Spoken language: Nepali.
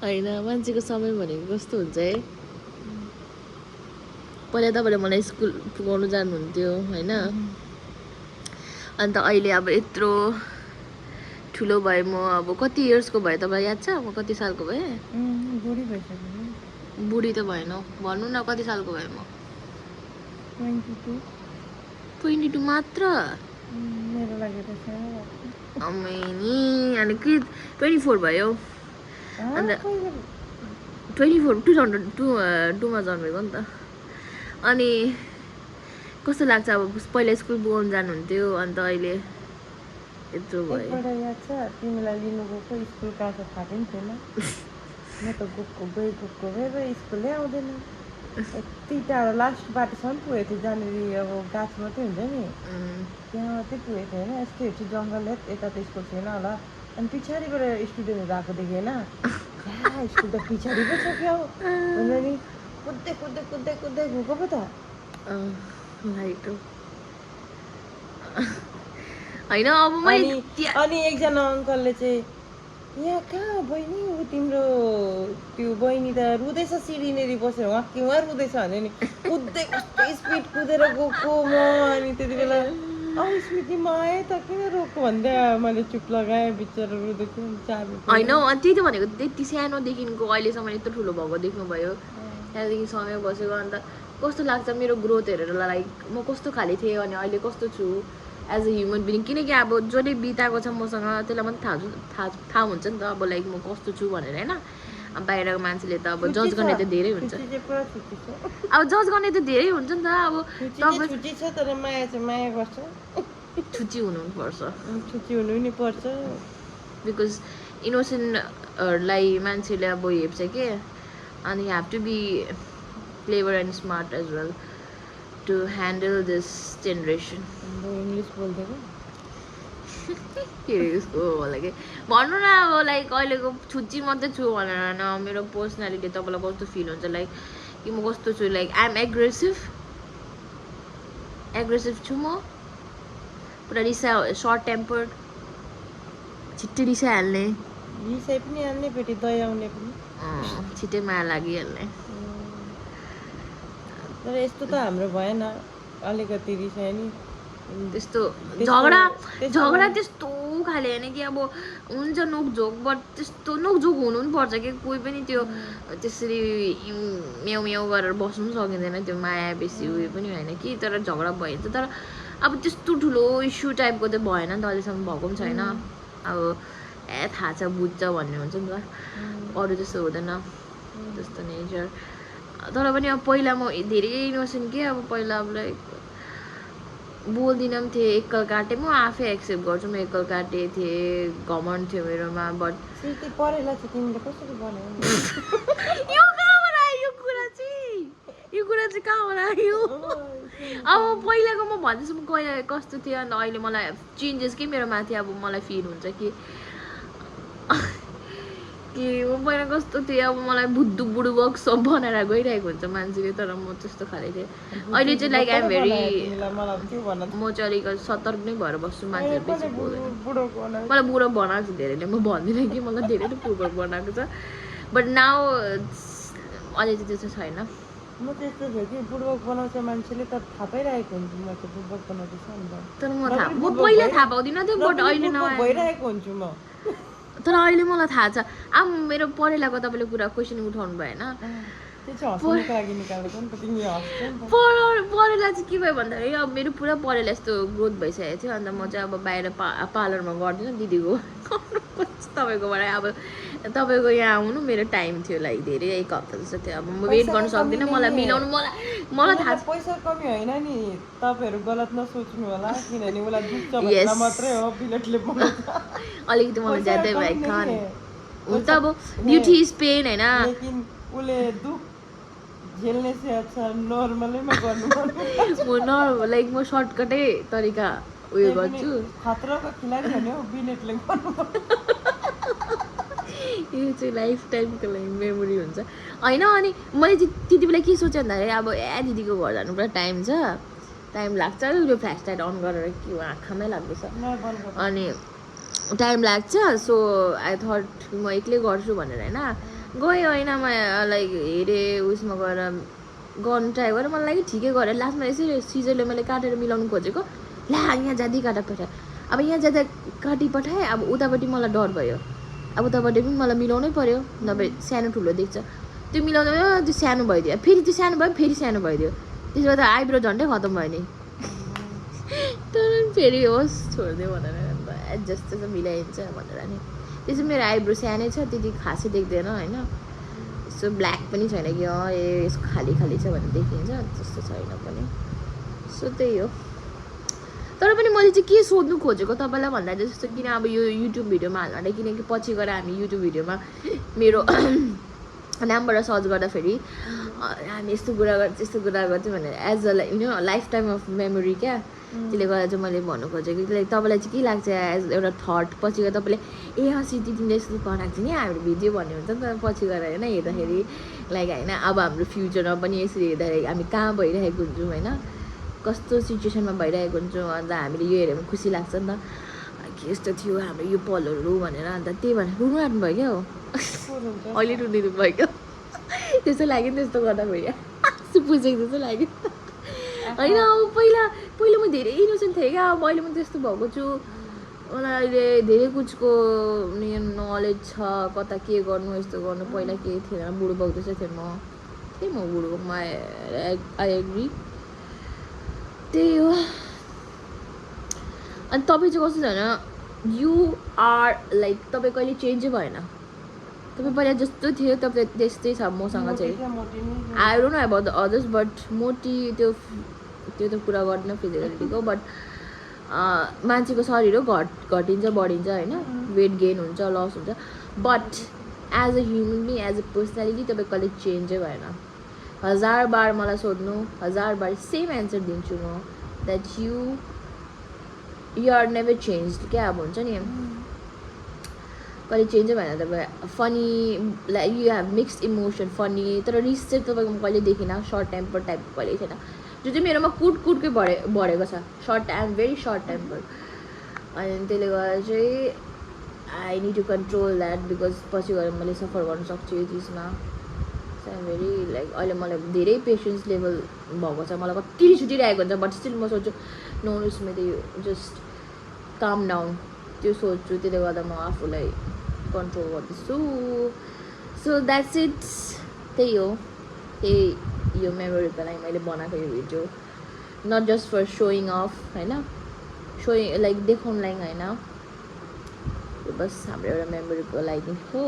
होइन मान्छेको समय भनेको कस्तो हुन्छ है पहिला तपाईँले मलाई स्कुल पुगाउनु जानुहुन्थ्यो होइन अन्त अहिले अब यत्रो ठुलो भए म अब कति इयर्सको भए तपाईँ याद छ म कति सालको भएँ बुढी भइसक्यो बुढी त भएन भन्नु न कति सालको भएँ म 22 मात्र मेरो लागि त अमेनी अनि के 24 भयो अन्त 24 2002मा जन्मेको नि त अनि कस्तो लाग्छ अब पहिला स्कुल पुगाउनु जानुहुन्थ्यो अन्त अहिले यत्रो भयो एकपल्ट याद छ तिमीलाई लिनु गएको स्कुल कहाँ थाहा पनि थिएन म त गएको स्कुलै आउँदैन यति टाढो लास्ट बाटोसम्म पुगेको थियो जहाँनिर अब गाछ मात्रै हुन्छ नि त्यहाँ मात्रै पुगेको थियो होइन यस्तो हेर्छु जङ्गल यता त स्कुल थिएन होला अनि पछाडिबाट स्टुडेन्टहरू आएको देखेँ होइन स्कुल त पछाडि पो छ क्या हो भनेर नि कुद्दै कुद्दै कुद्दै कुद्दै गएको पो त लाइट होइन अब अनि एकजना अङ्कलले चाहिँ यहाँ कहाँ बहिनी ऊ तिम्रो त्यो बहिनी त रुँदैछ सिँढीनेरि बसेर वहाँ रुँदैछ भने नि कुद्दै कस्तो स्पिड कुदेर गएको म अनि त्यति बेला स्मृति म आएँ त किन रोक्यो भन्दै मैले चुप लगाएँ बिचरा रुँदै थियो होइन त्यही त भनेको त्यति सानोदेखिको अहिलेसम्म यत्रो ठुलो भएको देख्नुभयो त्यहाँदेखि समय बसेको अन्त कस्तो लाग्छ मेरो ग्रोथ हेरेर लाइक म कस्तो खाले थिएँ अनि अहिले कस्तो छु एज अ ह्युमन बिङ किनकि अब जसले बिताएको छ मसँग त्यसलाई मात्रै थाहा हुन्छ नि त अब लाइक म कस्तो छु भनेर होइन अब बाहिरको मान्छेले त अब जज गर्ने त धेरै हुन्छ अब जज गर्ने त धेरै हुन्छ नि त अब छुच्ची हुनु नि पर्छ बिकज इनोसेन्टहरूलाई मान्छेले अब हेप्छ के अनि you have to be clever and smart as well to handle this generation. English बोल्दैको के उसको होला के भन्नु न अब लाइक अहिलेको छुच्ची मात्रै छु भनेर न मेरो पर्सनालिटी तपाईँलाई कस्तो फिल हुन्छ लाइक कि म कस्तो छु लाइक आइ एम एग्रेसिभ छु म पुरा रिसा सर्ट टेम्पर्ड छिट्टै रिसाइहाल्ने रिसाइ पनि हाल्ने फेरि दया आउने पनि छिट्टै माया लागिहाल्ने तर यस्तो त हाम्रो भएन अलिकति रिसायो नि त्यस्तो झगडा त्यस्तो खाले होइन कि अब हुन्छ नोकझोक बट त्यस्तो नोकझोक हुनु पनि पर्छ कि कोही पनि त्यो त्यसरी म्याउ म्याउ गरेर बस्नु पनि सकिँदैन त्यो माया बेसी उयो पनि होइन कि तर झगडा भइन्छ तर अब त्यस्तो ठुलो इस्यु टाइपको त भएन नि त अहिलेसम्म भएको पनि छैन अब थाहा छ बुझ्छ भन्ने हुन्छ नि त अरू त्यस्तो हुँदैन त्यस्तो नेचर तर पनि अब पहिला म धेरै इनोसेन्ट के अब पहिला अब लाइक बोल्दिनँ पनि थिएँ एक्कल काटेँ म आफै एक्सेप्ट गर्छु म एक्कल काटेँ थिएँ घमण्ड थियो मेरोमा बट यो कुरा चाहिँ कहाँबाट आयो अब पहिलाको म भन्दैछु म कस्तो थियो अन्त अहिले मलाई चेन्जेस के मेरो माथि अब मलाई फिल हुन्छ कि म पहिला कस्तो थिएँ अब मलाई बुडुबक सब बनाएर गइरहेको हुन्छ मान्छेले तर म त्यस्तो खाले थिएँ अहिले चाहिँ लाइक आइएम भेरी म चाहिँ अलिक सतर्क नै भएर बस्छु मान्छेहरू बेसी बोल्दैन मलाई बुढो बनाएको छ धेरैले म भन्दिनँ कि मलाई धेरै नै बुढो बनाएको छ बट नाउ अहिले चाहिँ त्यस्तो छैन म त्यस्तो थियो कि बुढबक बनाउँछ मान्छेले त थाहा पाइरहेको हुन्छु म चाहिँ बुढबक बनाउँदैछ नि तर म पहिला थाहा पाउँदिनँ थियो बट अहिले भइरहेको हुन्छु म तर अहिले मलाई थाहा छ अब मेरो पढेलाको तपाईँले कुरा क्वेसन उठाउनु भएन पढेला चाहिँ के भयो भन्दाखेरि अब मेरो पुरा पढेला यस्तो ग्रोथ भइसकेको थियो अन्त म चाहिँ अब बाहिर पार्लरमा गर्दिनँ दिदीको तपाईँकोबाट अब तपाईँको यहाँ आउनु मेरो टाइम थियो लाइक धेरै 1 हप्ता जस्तो थियो अब म वेट गर्न सक्दिनँ मलाई मिलाउनु मलाई थाहा छ पैसा कमी होइन नि तपाईँहरू गलत नसोच्नु होला किनभने उसलाई दुख्छ भनेर मात्रै हो बिलेटले अलिकति मलाई ज्यादै भएको हुन्छ अब ब्युटी इज पेन होइन लेकिन उसले दुख झेल्ने चाहिँ अच्छा नर्मलैमा गर्नु लाइक म सर्टकटै तरिका उयो गर्छु खतराको खेलाडी भने हो बिलेटले गर्नु यो चाहिँ लाइफ टाइमको लागि मेमोरी हुन्छ होइन अनि मैले चाहिँ त्यति बेला के सोचेँ भन्दाखेरि अब दिदीको घर जानु पुरा टाइम छ टाइम लाग्छ त्यो फ्ल्यास लाइट अन गरेर के हो आँखामै लाग्दैछ अनि टाइम लाग्छ सो आई थट म एक्लै गर्छु भनेर होइन गयो होइन म लाइक हेरेँ उयसमा गएर गर्नु ट्राई गरेँ मलाई लाग्यो ठिकै गरेँ लास्टमा यसरी सिजरले मैले काटेर मिलाउनु खोजेको ला यहाँ जाँदै काटा पठाएँ अब यहाँ जाँदा काटी पठाएँ अब उतापट्टि मलाई डर भयो अब उतापट्टि पनि मलाई मिलाउनै पऱ्यो नभए सानो ठुलो देख्छ त्यो मिलाउँदा त्यो सानो भइदियो फेरि त्यो सानो भयो फेरि सानो भइदियो त्यसो भए त आइब्रो झन्डै खतम भयो नि तर फेरि होस् छोडिदियो भनेर एडजस्ट चाहिँ मिलाइन्छ भनेर नि त्यसो मेरो आइब्रो सानै छ त्यति खासै देख्दैन होइन यसो ब्ल्याक पनि छैन कि ए यसको खाली खाली छ भने देखिन्छ त्यस्तो छैन पनि सो त्यही हो तर पनि मैले चाहिँ के सोध्नु खोजेको तपाईँलाई भन्दा जस्तो किन अब यो युट्युब भिडियोमा हाल्नु किनकि पछि गएर हामी युट्युब भिडियोमा मेरो नामबाट सर्च गर्दाखेरि हामी यस्तो कुरा गर्छ त्यस्तो कुरा गर्थ्यौँ भनेर as a life time of memory क्या त्यसले गर्दा चाहिँ मैले भन्नु खोजेको लाइक तपाईँलाई चाहिँ के लाग्छ एज एउटा थट पछि गएर तपाईँले ए सिटी तिमीले यस्तो बनाएको थियो नि हाम्रो भिडियो भन्ने हुन्छ नि त पछि गएर होइन हेर्दाखेरि लाइक होइन अब हाम्रो फ्युचरमा पनि यसरी हेर्दाखेरि हामी कहाँ भइरहेको हुन्छौँ होइन कस्तो सिचुएसनमा भइरहेको हुन्छौँ अन्त हामीले यो हेऱ्यो भने खुसी लाग्छ नि त के यस्तो थियो हाम्रो यो पलहरू भनेर अन्त त्यही भनेर रुनु आँट्नु भयो क्या हो अहिले रुनिदिनु भयो क्या त्यस्तो लाग्यो नि त्यस्तो गर्दाखेरि पुछेको जस्तो लाग्यो होइन अब पहिला पहिला म धेरै इनोसेन्ट थिएँ क्या अब अहिले म त्यस्तो भएको छु मलाई अहिले धेरै कुछको नलेज छ कता के गर्नु यस्तो गर्नु पहिला केही थिएन बुढो बग्दैछ थिएँ म बुढोमा आई एग्री त्यही हो अनि तपाईँ चाहिँ कस्तो छ होइन यु आर लाइक तपाईँ कहिले चेन्जै भएन तपाईँ पहिला जस्तो थियो तपाईँ त्यस्तै छ मसँग चाहिँ I don't know about the others but मोटी त्यो त कुरा गर्दैन फिजिकलिटीको बट मान्छेको शरीर हो घटिन्छ बढिन्छ होइन वेट गेन हुन्छ लस हुन्छ but as a human being as a personality तपाईँ कहिले चेन्जै भएन 1000 बार मलाई सोध्नु 1000 बार सेम एन्सर दिन्छु म that you are never change क्या अब हुन्छ नि कहिले चेन्जै भएन तपाईँ funny like you have mixed emotion funny तर रिस चाहिँ तपाईँकोमा कहिले देखिनँ सर्ट टेम्पर टाइपको कहिले थिएन जो चाहिँ मेरोमा कुटकुटकै बढेको छ short I am very short temper अनि त्यसले गर्दा चाहिँ I need to control that because पछि गएर मैले सफर गर्न सक्छु यो चिजमा so I am very like अहिले मलाई धेरै पेसेन्स लेभल भएको छ मलाई कति छुटिरहेको हुन्छ बट स्टिल म सोच्छु नो स्मिथ यु जस्ट काम डाउन त्यो सोच्छु त्यसले गर्दा म आफूलाई कन्ट्रोल गर्दैछु सो द्याट्स इट त्यही हो त्यही यो मेमोरीको लागि मैले बनाएको यो video not just for showing off होइन सोइङ लाइक देखाउनुलाई होइन बस हाम्रो एउटा मेमोरीको लागि हो